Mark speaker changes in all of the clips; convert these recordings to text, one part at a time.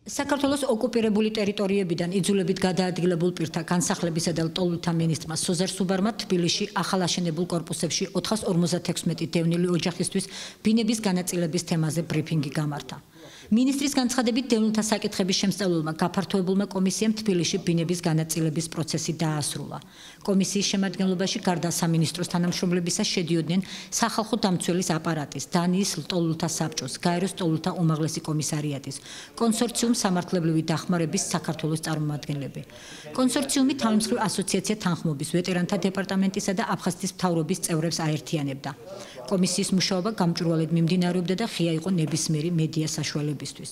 Speaker 1: საქართველოს ოკუპირებული ტერიტორიებიდან იძულებით გადაადგილებულ პირთა განსახლებისა და ლტოლვილთა მინისტრმა სოზარ სუბარმა თბილისში ახალ აშენებულ კორპუსებში 456 დევნილი ოჯახისთვის ბინების განაწილების თემაზე ბრიფინგი გამართა. მინისტრის განცხადებით დევნილთა საკითხების შემსწავლელმა გაფართოებულმა კომისიამ თბილისში ბინების განაწილების პროცესი დაასრულა. კომისიის შემადგენლობაში გარდა სამინისტროს თანამშრომლებისა შედიოდნენ სახალხო დამცველის აპარატის, დანიის ლტოლვილთა საბჭოს, გაეროს ლტოლვილთა უმაღლესი კომისარიატის, კონსორციუმ სამართლებრივი დახმარების საქართველოს წარმომადგენლები. კონსორციუმი თავმსხრივ ასოციაცია თანხმობის, ვეტერანთა დეპარტამენტისა და აფხაზეთის მთავრობის წევრებს აერთიანებდა. კომისიის მუშაობა გამჭვირვალედ მიმდინარეობდა და ღია იყო ნებისმიერი მედია საშუალებისთვის.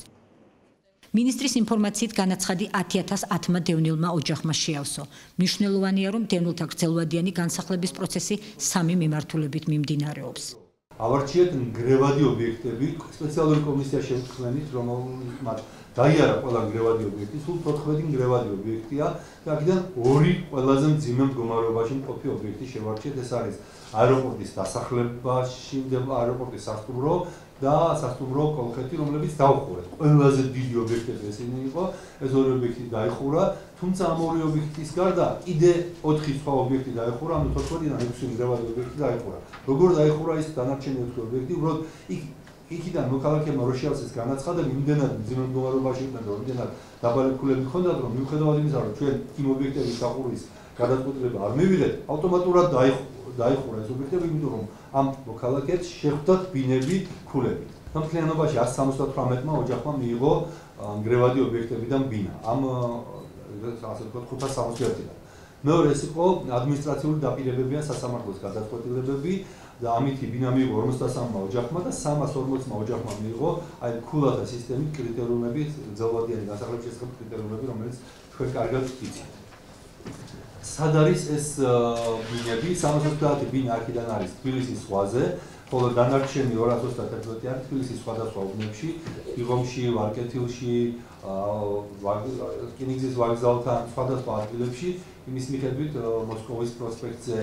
Speaker 1: მინისტრის ინფორმაციით განაცხადი 10,010 დევნილმა ოჯახმა შეავსო. მნიშვნელოვანია, რომ დევნილთა გრძელვადიანი განსახლების პროცესი 3 მიმართულებით მიმდინარეობს.
Speaker 2: ავარჩიეთ ნგრევადი ობიექტები, სპეციალური კომისია შემქმნით, რომელმაც დაიარა ყველა ნგრევადი ობიექტი, სულ 14 ნგრევადი ობიექტია და აქედან 2 ყველაზე მძიმე მდგომარეობაში მყოფი ობიექტი შევარჩიეთ, ეს არის აეროპორტის დასახლებაში მდებარე აეროპორტის სასტუმრო და სასტუმრო კოლხეთი, რომლებიც დაუხურეს. ყველაზე დიდი ობიექტები ესენი იყო, ეს 2 ობიექტი დაიხურა, თუმცა ამ 2 ობიექტის გარდა კიდე 4 სხვა ობიექტი დაიხურა, ანუ 14-დან 6 ნგრევადი ობიექტი დაიხურა. როგორ დაიხურა ის დანარჩენი 4 ობიექტი, უბრალოდ იქიდან მოქალაქეებმა რო შეავსეს განაცხადები, იმდენად მძიმე მდგომარეობაში იყვნენ, რომ იმდენად დაბალი ფულები ჰქონდათ, რომ მიუხედავად იმისა, რომ ჩვენ იმ ობიექტების დახურვის გადაწყვეტილება არ მივიღეთ, ავტომატურად დაიხურა ეს ობიექტები, იმიტომ რომ ამ მოქალაქეებს შეხვდათ ბინები ფულებით. მთლიანობაში 178-მა ოჯახმა მიიღო ნგრევადი ობიექტებიდან ბინა. ამ ასე ვთქვათ 561-დან. მეორე ეს იყო ადმინისტრაციული დაპირებებიან სასამართლოს გადაწყვეტილებები და ამითი ბინა მიიღო 53-მა ოჯახმა და 340-მა ოჯახმა მიიღო აი ქულათა სისტემით კრიტერიუმები, გრძელვადიანი განსახლების შესახებ კრიტერიუმები, რომელიც თქვენ კარგად ვიცით. სად არის ეს ბინები? 330 ბინა აქედან არის თბილისის ზღვაზე, ხოლო დანარჩენი 231 არის თბილისის სხვადასხვა უბნებში, იღომში, ვარკეთილში, რკინიგზის ვокзალთან, სხვადასხვა ადგილებში, იმის მიხედვით მოსკოვის პროსპექტზე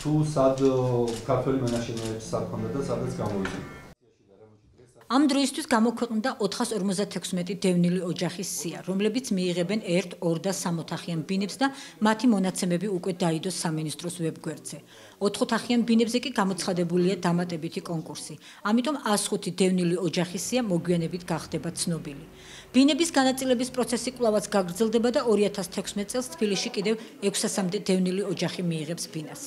Speaker 2: თუ სად ქართველი მენაშენეებს საქონდა და სადაც გამოვიდა.
Speaker 1: ამ დროისთვის გამოქვეყნდა 456 დევნილი ოჯახის სია, რომლებიც მიიღებენ 1, 2 და 3 ოთახიან ბინებს და მათი მონაცემები უკვე დაიდო სამინისტროს ვებგვერდზე. 4 ოთახიან ბინებზე კი გამოცხადებულია დამატებითი კონკურსი. ამიტომ 105 დევნილი ოჯახის სია მოგვიანებით გახდება ცნობილი. ბინების განაწილების პროცესი კვლავაც გაგრძელდება და 2016 წელს თბილისში კიდევ 600-მდე დევნილი ოჯახი მიიღებს ბინას.